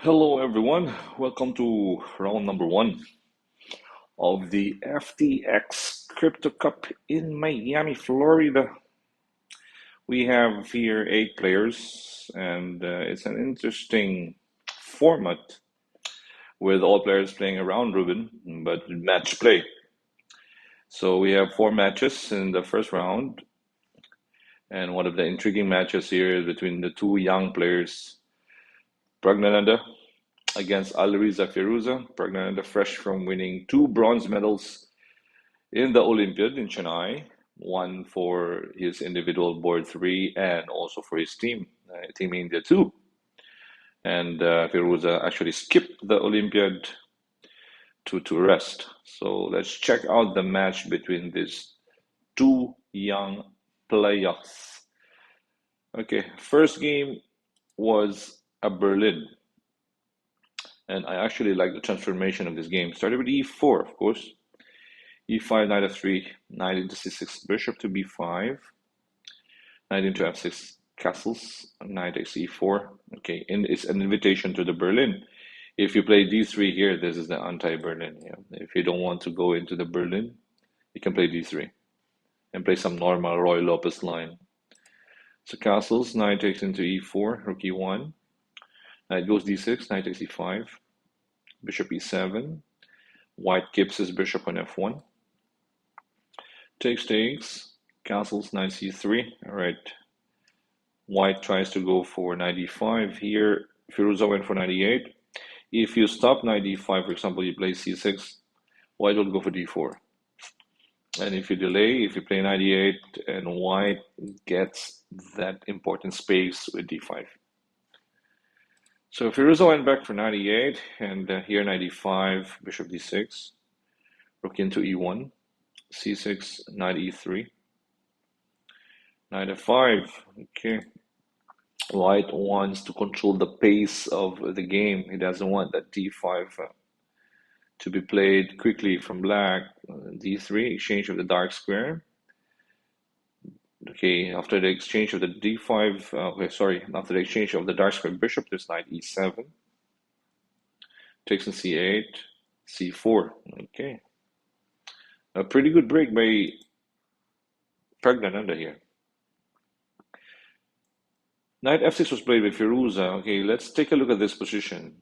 Hello, everyone. Welcome to round number one of the FTX Crypto Cup in Miami, Florida. We have here 8 players, and it's an interesting format with all players playing a round robin, but match play. So we have 4 matches in the first round, and one of the intriguing matches here is between the two young players, Pragnanandhaa against Alriza Firouzja. Pragnanandhaa, fresh from winning 2 bronze medals in the Olympiad in Chennai, one for his individual board 3 and also for his team, Team India 2. And Firouzja actually skipped the Olympiad to rest. So let's check out the match between these two young players. Okay, first game was a Berlin. And I actually like the transformation of this game. Started with e4, of course. e5, knight f3, knight into c6, bishop to b5, knight into f6, castles, knight takes e4. Okay, and it's an invitation to the Berlin. If you play d3 here, this is the anti-Berlin. Yeah. If you don't want to go into the Berlin, you can play d3 and play some normal Roy Lopez line. So castles, knight takes into e4, rook e1, knight goes d6, knight takes e5, bishop e7, white keeps his bishop on f1, takes, castles, knight c3. All right, white tries to go for knight e5 here. Firouzja went for knight e8. If you stop knight e5, for example, you play c6, white will go for d4. And if you delay, if you play knight e8, and white gets that important space with d5. So Firouzja went back for knight e8, and here knight e5, bishop d6, rook into e1, c6, knight e3, knight f5. Okay, white wants to control the pace of the game. He doesn't want that d5 to be played quickly from black. D3, exchange of the dark square. Okay, after the exchange of the d5, after the exchange of the dark square bishop, there's knight e7. Takes in c8, c4. Okay, a pretty good break by Pragnanandhaa here. Knight f6 was played by Firouzja. Okay, let's take a look at this position.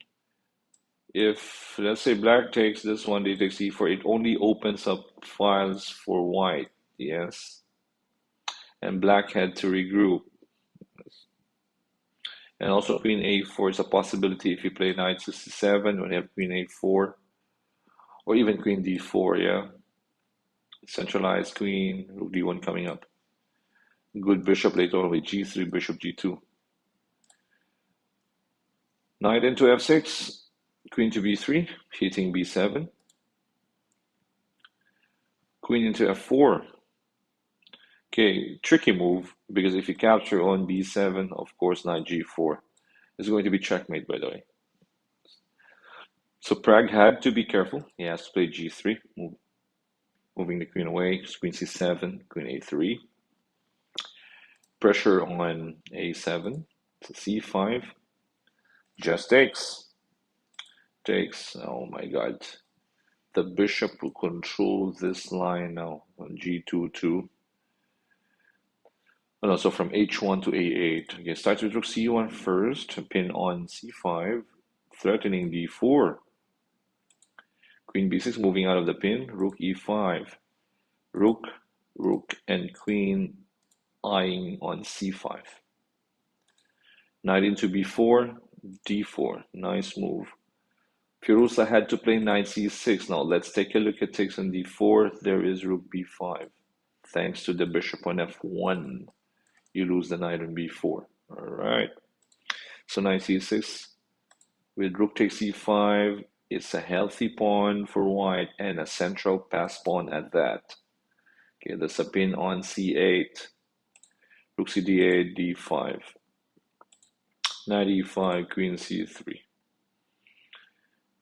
If, let's say, black takes this one, d takes e4, it only opens up files for white, yes? And black had to regroup. And also queen a4 is a possibility if you play knight c7 when you have queen a4, or even queen d4, yeah? Centralized queen, rook d1 coming up. Good bishop later on with g3, bishop g2. Knight into f6, queen to b3, hitting b7. Queen into f4. Okay, tricky move, because if you capture on b7, of course, knight g4 is going to be checkmate, by the way. So Prag had to be careful. He has to play g3, moving the queen away, queen c7, queen a3. Pressure on a7, so c5, just takes. Oh my god. The bishop will control this line now on g2, Oh, no, so from h1 to a8. Okay, starts with rook c1 first, pin on c5, threatening d4. Queen b6 moving out of the pin, rook e5. Rook, and queen eyeing on c5. Knight into b4, d4. Nice move. Firouzja had to play knight c6. Now let's take a look at takes on d4. There is rook b5. Thanks to the bishop on f1. You lose the knight on b4. All right. So knight c6 with rook takes c5. It's a healthy pawn for white and a central pass pawn at that. Okay, there's a pin on c8. Rook cd8, d5. Knight e5, queen c3.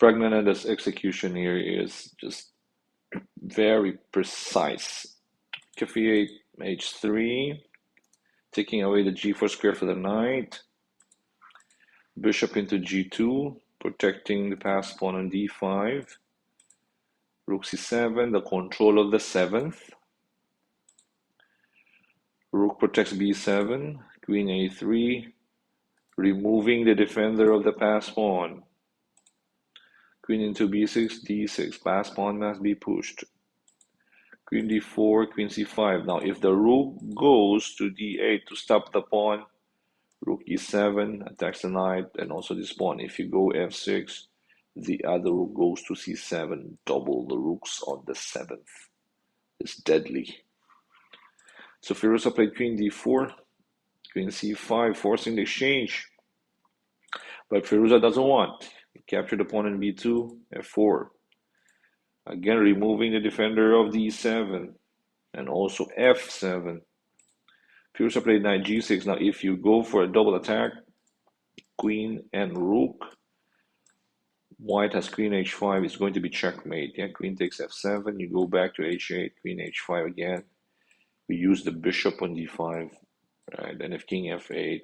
Pragnanandhaa's execution here is just very precise. F8, h3. Taking away the g4 square for the knight. Bishop into g2. protecting the pass pawn on d5. Rook c7, the control of the 7th. Rook protects b7, queen a3, removing the defender of the pass pawn. Queen into b6, d6, pass pawn must be pushed. Queen d4, queen c5. Now, if the rook goes to d8 to stop the pawn, rook e7 attacks the knight and also this pawn. If you go f6, the other rook goes to c7. Double the rooks on the 7th. It's deadly. So Firouzja played queen d4, queen c5, forcing the exchange. But Firouzja doesn't want. He captured the pawn in b2, f4. Again, removing the defender of d7 and also f7. Firouzja played knight g6. Now, if you go for a double attack, queen and rook, white has queen h5, it's going to be checkmate. Yeah, queen takes f7, you go back to h8, queen h5 again. We use the bishop on d5, right? And if king f8,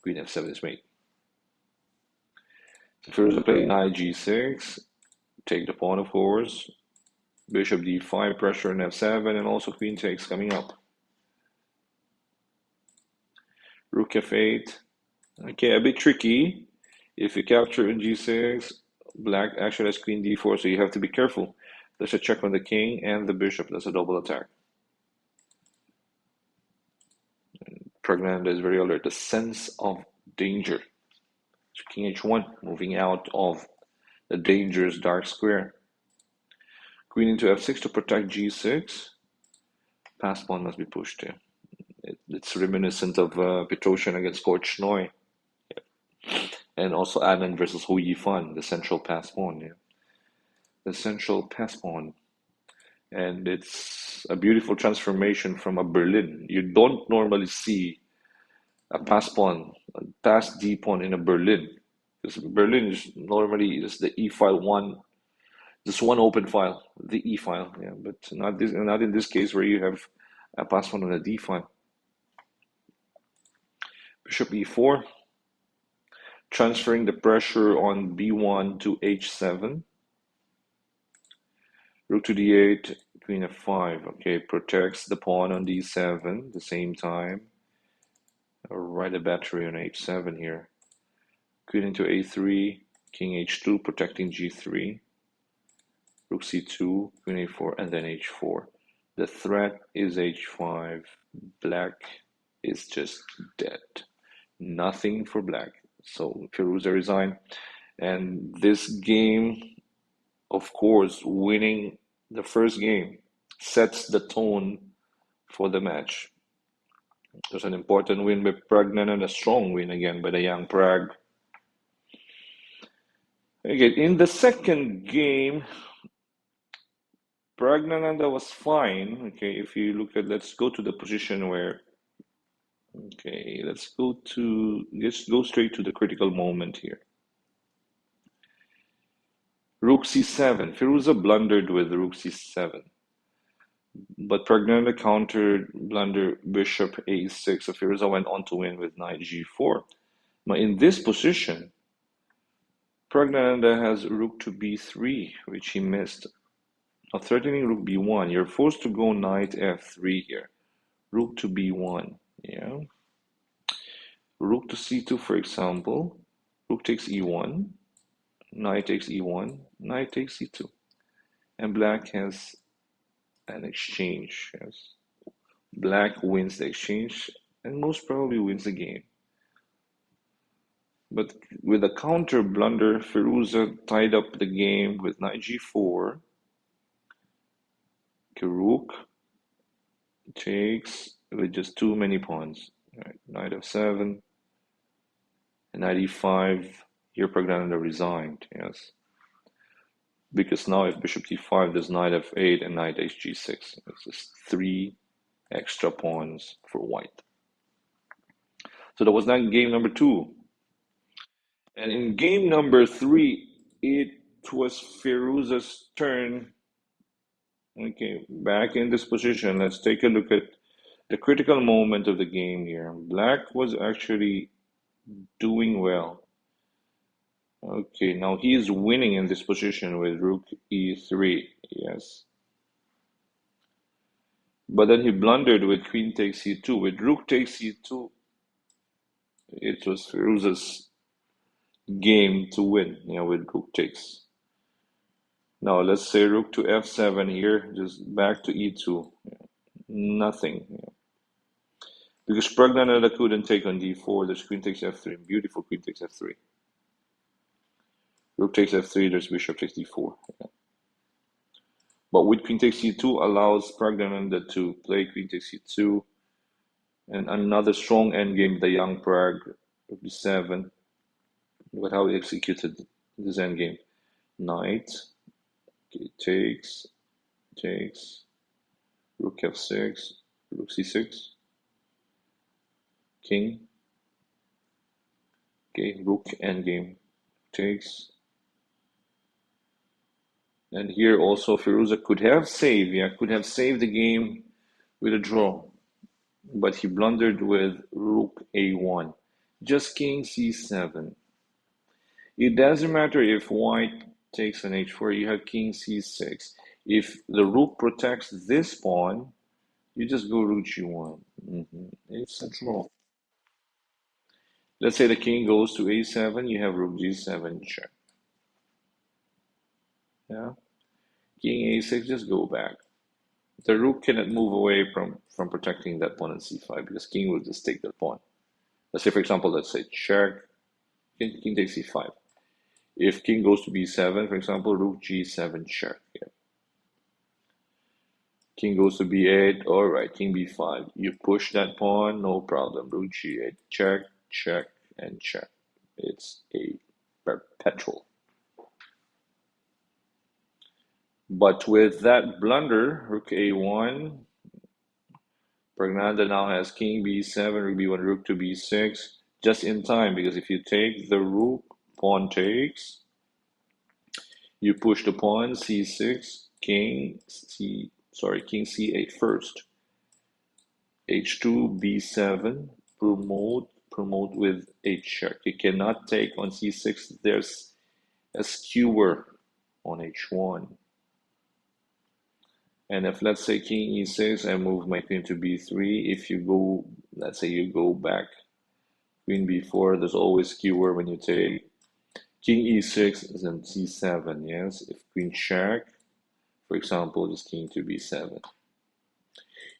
queen f7 is mate. So Firouzja played knight g6, take the pawn, of course. Bishop d5, pressure on f7, and also queen takes coming up. Rook f8. Okay, a bit tricky. If you capture in g6, black actually has queen d4, so you have to be careful. There's a check on the king and the bishop. That's a double attack. Pragnanandhaa is very alert. The sense of danger. So king h1, moving out of the dangerous dark square. Queen into f6 to protect g6. Pass pawn must be pushed here. It's reminiscent of Petrosian against Korchnoi. Yeah. And also Anand versus Hu Yifan, the central pass pawn. Yeah. The central pass pawn. And it's a beautiful transformation from a Berlin. You don't normally see a pass pawn, a pass D pawn in a Berlin. Because Berlin is normally the E file one, just one open file, the E file. Yeah, but not in this case where you have a pass pawn on a D file. Bishop E4, transferring the pressure on B1 to H7. Rook to D8, queen F5. Okay, protects the pawn on D7 at the same time. Right, a battery on H7 here. Queen into A3, king H2, protecting G3. Rook C2, queen A4, and then H4. The threat is H5. Black is just dead. Nothing for black. So Firouzja resigned. And this game, of course, winning the first game sets the tone for the match. It was an important win by Pragnan and a strong win again by the young Prag. Again, in the second game, Pragnanandhaa was fine. Okay, if you look at, let's go to the position where, okay, let's go straight to the critical moment here. Rook c7. Firouzja blundered with rook c7. But Pragnanandhaa countered blunder bishop a6. So Firouzja went on to win with knight g4. Now in this position, Pragnanandhaa has rook to b3, which he missed. Now threatening rook b1, you're forced to go knight f3 here. Rook to b1, yeah. Rook to c2, for example. Rook takes e1, knight takes e1, knight takes c2. And black has an exchange. Yes. Black wins the exchange and most probably wins the game. But with a counter blunder, Firouzja tied up the game with knight g4. Rook takes with just too many pawns. Right. Knight f7 and knight e5. Here Pragnanandhaa resigned, yes. Because now if bishop d5, there's knight f8 and knight hg6. It's just 3 extra pawns for white. So that was that game number 2. And in game number 3, it was Firouzja's turn. Okay, back in this position, let's take a look at the critical moment of the game here. Black was actually doing well. Okay, now he is winning in this position with rook e3. Yes. But then he blundered with queen takes e2. With rook takes e2, it was Firouzja's game to win, with rook takes. Now let's say rook to f7 here, just back to e2. Nothing. Because Pragnanandhaa couldn't take on d4, there's queen takes f3. Beautiful queen takes f3. Rook takes f3, there's bishop takes d4. But with queen takes c2 allows Pragnanandhaa to play queen takes c2. And another strong endgame, the young Prague, rook d7. Look at how he executed this endgame. Knight, okay, takes, rook f6, rook c6, king, okay, rook endgame, takes. And here also Firouzja could have saved the game with a draw, but he blundered with rook a1. Just king c7. It doesn't matter if white takes an h4, you have king c6. If the rook protects this pawn, you just go rook g1. It's a draw. Let's say the king goes to a7, you have rook g7 check. Yeah, king a6, just go back. The rook cannot move away from protecting that pawn on c5 because king will just take that pawn. Let's say, for example, let's say check, king takes c5. If king goes to b7, for example, rook g7 check. Yeah. King goes to b8, all right, king b5. You push that pawn, no problem. Rook g8, check, check, and check. It's a perpetual. But with that blunder, rook a1, Pragnanandhaa now has king b7, rook b1, rook to b6, just in time, because if you take the rook, pawn takes, you push the pawn, c6, king c8 first, h2, b7, promote with h check. You cannot take on c6, there's a skewer on h1. And if, let's say, king e6, I move my queen to b3. If you go, let's say you go back, queen b4, there's always skewer when you take. King e6 is in c7, yes? If queen check, for example, just king to b7.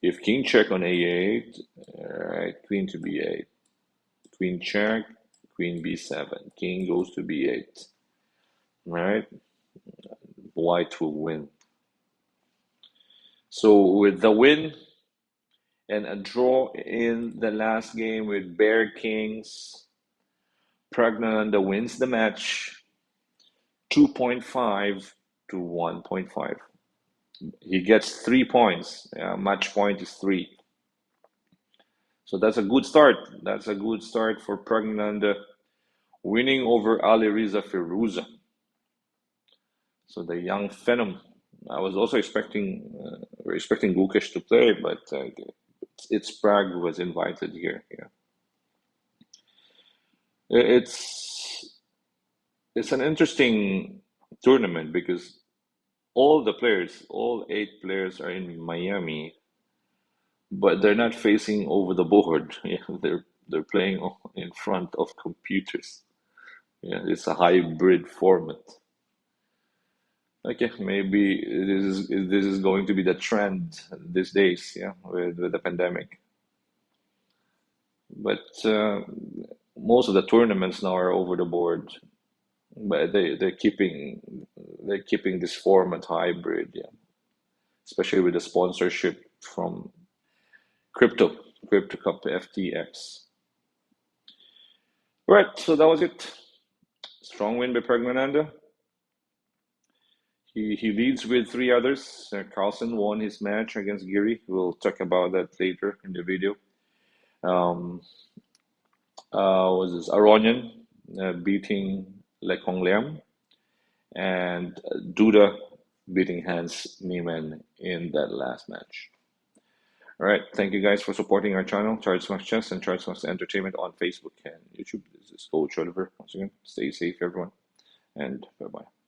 If king check on a8, right, queen to b8. Queen check, queen b7. King goes to b8, right? White will win. So with the win and a draw in the last game with bare kings, Pragnanandhaa wins the match 2.5 to 1.5. He gets 3 points. Match point is 3. So that's a good start. That's a good start for Pragnanandhaa winning over Alireza Firouzja. So the young phenom. I was also expecting Gukesh to play, but it's Prague who was invited here. Yeah. It's an interesting tournament because all 8 players are in Miami, but they're not facing over the board. Yeah, they're playing in front of computers. Yeah, it's a hybrid format. Okay, maybe this is going to be the trend these days, yeah, with the pandemic. But most of the tournaments now are over the board, but they're keeping this format hybrid, yeah, especially with the sponsorship from Crypto Cup FTX. Right, so that was it. Strong win by Pragnanandhaa. He leads with 3 others. Carlsen won his match against Giri. We'll talk about that later in the video. Was this Aronian beating Le Liam and Duda beating Hans Niemann in that last match. All right, thank you guys for supporting our channel, Charles Smash Chess and Charles Smash Entertainment on Facebook and YouTube. This is Coach Oliver. Once again, stay safe, everyone. and bye bye.